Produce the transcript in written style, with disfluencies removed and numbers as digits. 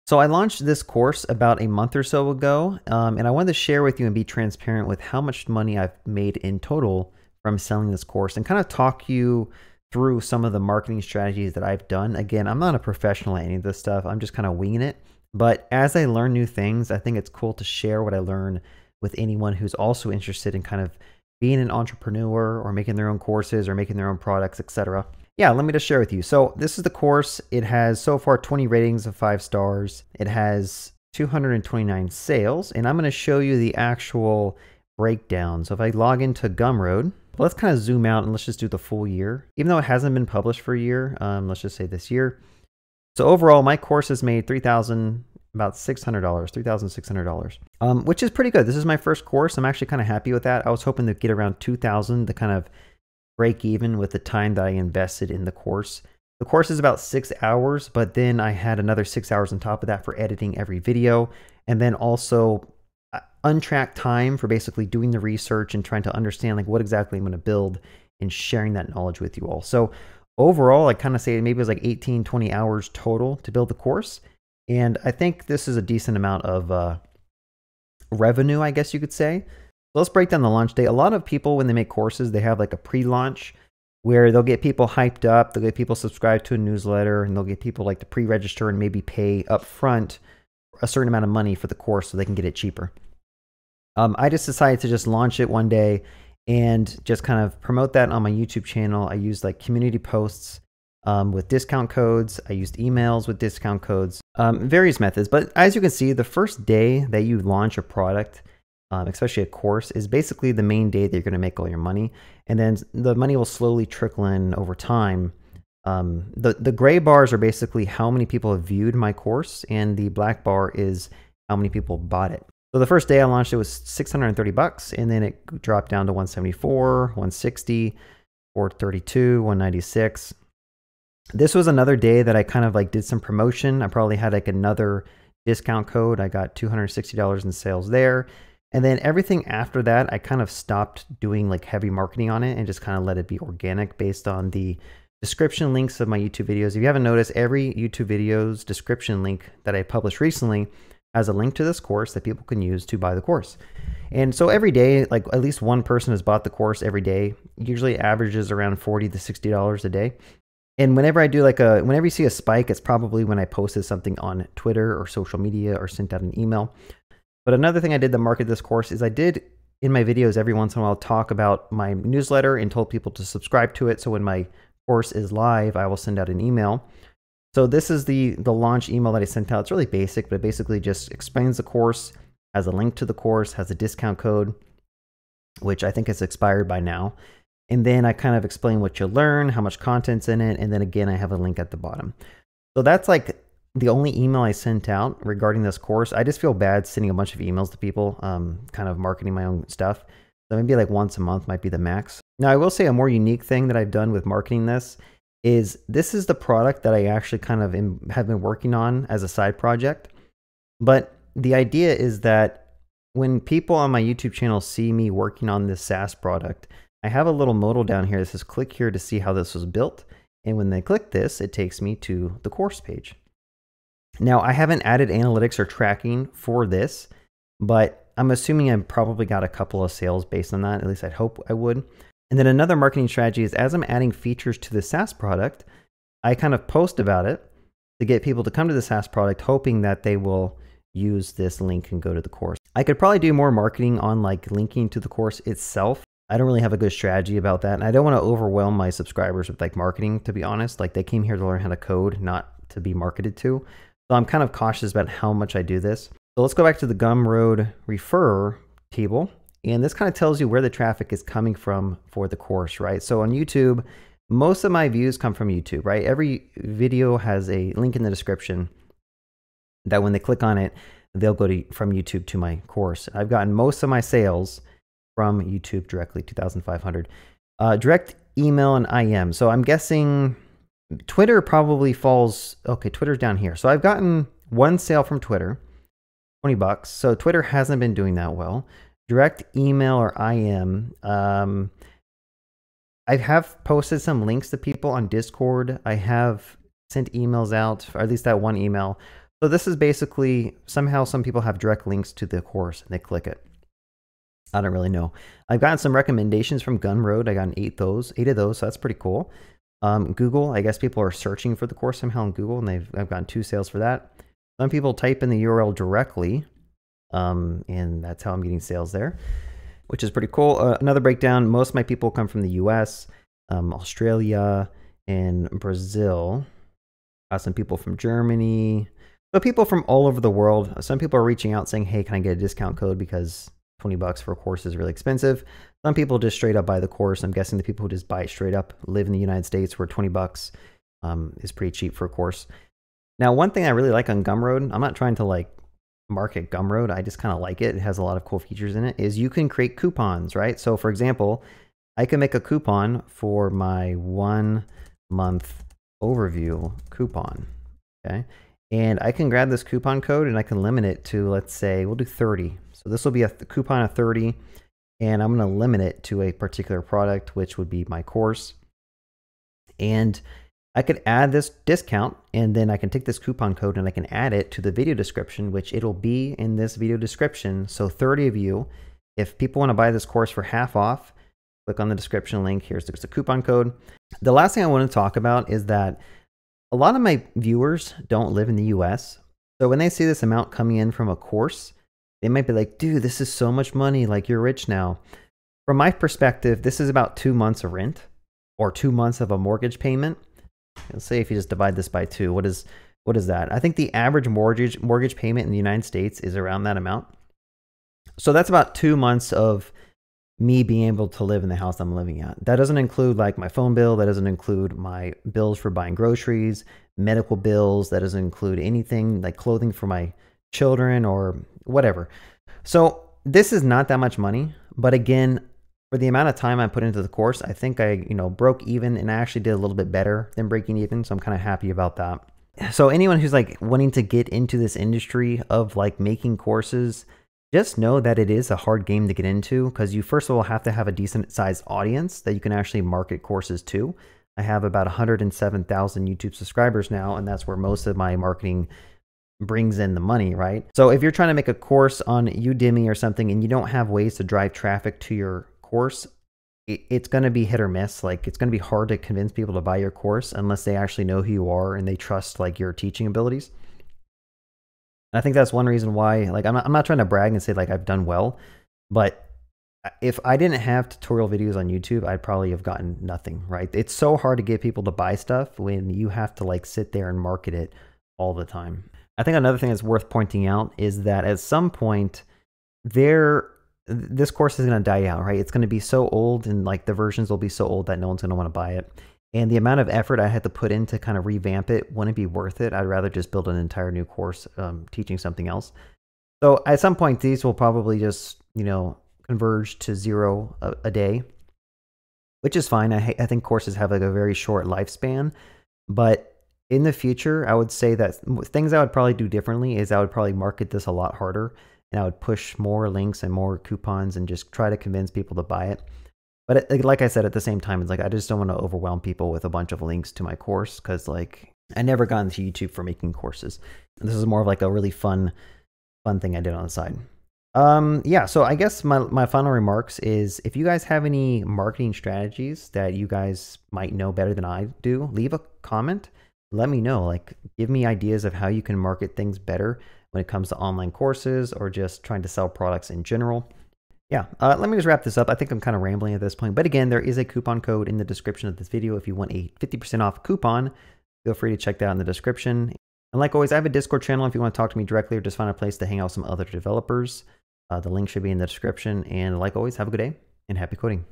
So I launched this course about a month or so ago, and I wanted to share with you and be transparent with how much money I've made in total from selling this course and kind of talk you through some of the marketing strategies that I've done. Again, I'm not a professional at any of this stuff. I'm just kind of winging it. But as I learn new things, I think it's cool to share what I learn with anyone who's also interested in kind of being an entrepreneur or making their own courses or making their own products, etc. Yeah, let me just share with you. So this is the course. It has so far 20 ratings of 5 stars. It has 229 sales, and I'm going to show you the actual breakdown. So if I log into Gumroad, let's kind of zoom out and let's just do the full year. Even though it hasn't been published for a year, let's just say this year. So overall, my course has made about $600, $3,600, which is pretty good. This is my first course. I'm actually kind of happy with that. I was hoping to get around 2,000 to kind of break even with the time that I invested in the course. The course is about 6 hours, but then I had another 6 hours on top of that for editing every video, and then also untracked time for basically doing the research and trying to understand like what exactly I'm going to build and sharing that knowledge with you all. So overall, I kind of say maybe it was like 18, 20 hours total to build the course. And I think this is a decent amount of revenue, I guess you could say. So let's break down the launch date. A lot of people, when they make courses, they have like a pre-launch where they'll get people hyped up, they'll get people subscribed to a newsletter, and they'll get people like to pre-register and maybe pay up front a certain amount of money for the course so they can get it cheaper. I just decided to just launch it one day and just kind of promote that on my YouTube channel. I used like community posts with discount codes. I used emails with discount codes, various methods. But as you can see, the first day that you launch a product, especially a course, is basically the main day that you're going to make all your money. And then the money will slowly trickle in over time. The gray bars are basically how many people have viewed my course, and the black bar is how many people bought it. So the first day I launched, it was 630 bucks, and then it dropped down to 174, 160, 432, 196. This was another day that I kind of like did some promotion. I probably had like another discount code. I got $260 in sales there. And then everything after that, I kind of stopped doing like heavy marketing on it and just kind of let it be organic based on the description links of my YouTube videos. If you haven't noticed, every YouTube video's description link that I published recently has a link to this course that people can use to buy the course. And so every day, like at least one person has bought the course every day. Usually averages around $40 to $60 a day. And whenever I do like whenever you see a spike, it's probably when I posted something on Twitter or social media or sent out an email. But another thing I did to market this course is I did in my videos every once in a while talk about my newsletter and told people to subscribe to it. So when my course is live, I will send out an email. So this is the launch email that I sent out. It's really basic, but it basically just explains the course, has a link to the course, has a discount code, which I think has expired by now. And then I kind of explain what you'll learn, how much content's in it, and then again, I have a link at the bottom. So that's like the only email I sent out regarding this course. I just feel bad sending a bunch of emails to people, kind of marketing my own stuff. So maybe like once a month might be the max. Now I will say a more unique thing that I've done with marketing this is the product that I actually kind of have been working on as a side project. But the idea is that when people on my YouTube channel see me working on this SaaS product, I have a little modal down here that says click here to see how this was built. And when they click this, it takes me to the course page. Now, I haven't added analytics or tracking for this, but I'm assuming I've probably got a couple of sales based on that. At least I'd hope I would. And then another marketing strategy is as I'm adding features to the SaaS product, I kind of post about it to get people to come to the SaaS product, hoping that they will use this link and go to the course. I could probably do more marketing on like linking to the course itself. I don't really have a good strategy about that. And I don't want to overwhelm my subscribers with like marketing, to be honest. Like they came here to learn how to code, not to be marketed to. So I'm kind of cautious about how much I do this. So let's go back to the Gumroad refer table. And this kind of tells you where the traffic is coming from for the course, right? So on YouTube, most of my views come from YouTube, right? Every video has a link in the description that when they click on it, they'll go from YouTube to my course. I've gotten most of my sales from YouTube directly, 2,500. Direct email and IM. So I'm guessing Twitter probably falls, okay, Twitter's down here. So I've gotten one sale from Twitter, 20 bucks. So Twitter hasn't been doing that well. Direct email or IM. I have posted some links to people on Discord. I have sent emails out, or at least that one email. So this is basically, somehow some people have direct links to the course and they click it. I don't really know. I've gotten some recommendations from Gumroad. I got eight of those, so that's pretty cool. Google, I guess people are searching for the course somehow on Google, and I've gotten 2 sales for that. Some people type in the URL directly, and that's how I'm getting sales there, which is pretty cool. Another breakdown, most of my people come from the US, Australia, and Brazil. Got some people from Germany, but people from all over the world. Some people are reaching out saying, hey, can I get a discount code because $20 for a course is really expensive. Some people just straight up buy the course. I'm guessing the people who just buy it straight up live in the United States, where $20 is pretty cheap for a course. Now, one thing I really like on Gumroad, I'm not trying to like market Gumroad, I just kind of like it. It has a lot of cool features in it, is you can create coupons, right? So for example, I can make a coupon for my 1 month overview coupon, okay? And I can grab this coupon code and I can limit it to, let's say, we'll do 30. So this will be a coupon of 30, and I'm going to limit it to a particular product, which would be my course. And I could add this discount, and then I can take this coupon code and I can add it to the video description, which it'll be in this video description. So 30 of you, if people want to buy this course for half off, click on the description link. Here's the coupon code. The last thing I want to talk about is that a lot of my viewers don't live in the US. So when they see this amount coming in from a course, they might be like, dude, this is so much money. Like, you're rich now. From my perspective, this is about 2 months of rent or 2 months of a mortgage payment. Let's say if you just divide this by 2, what is that? I think the average mortgage payment in the United States is around that amount. So that's about 2 months of me being able to live in the house I'm living at. That doesn't include like my phone bill. That doesn't include my bills for buying groceries, medical bills. That doesn't include anything like clothing for my children or whatever. So this is not that much money. But again, for the amount of time I put into the course, I think I, broke even, and I actually did a little bit better than breaking even. So I'm kind of happy about that. So anyone who's like wanting to get into this industry of like making courses, just know that it is a hard game to get into, because you first of all have to have a decent sized audience that you can actually market courses to. I have about 107,000 YouTube subscribers now, and that's where most of my marketing brings in the money, right? So if you're trying to make a course on Udemy or something and you don't have ways to drive traffic to your course, it's going to be hit or miss. Like, it's going to be hard to convince people to buy your course unless they actually know who you are and they trust like your teaching abilities. I think that's one reason why, like, I'm not trying to brag and say like I've done well, but if I didn't have tutorial videos on YouTube, I'd probably have gotten nothing, right? It's so hard to get people to buy stuff when you have to like sit there and market it all the time. I think another thing that's worth pointing out is that at some point this course is going to die out, right? It's going to be so old, and like the versions will be so old that no one's going to want to buy it. And the amount of effort I had to put in to kind of revamp it wouldn't be worth it. I'd rather just build an entire new course teaching something else. So at some point, these will probably just, converge to 0 a day, which is fine. I think courses have like a very short lifespan. But in the future, I would say that things I would probably do differently is I would probably market this a lot harder, and I would push more links and more coupons and just try to convince people to buy it. But like I said, at the same time, it's like I just don't want to overwhelm people with a bunch of links to my course, because like I never got into YouTube for making courses. This is more of like a really fun thing I did on the side. Yeah, so I guess my final remarks is, if you guys have any marketing strategies that you guys might know better than I do, leave a comment. Let me know. Like, give me ideas of how you can market things better when it comes to online courses or just trying to sell products in general. Yeah, let me just wrap this up. I think I'm kind of rambling at this point. But again, there is a coupon code in the description of this video. If you want a 50% off coupon, feel free to check that out in the description. And like always, I have a Discord channel if you want to talk to me directly or just find a place to hang out with some other developers. The link should be in the description. And like always, have a good day and happy coding.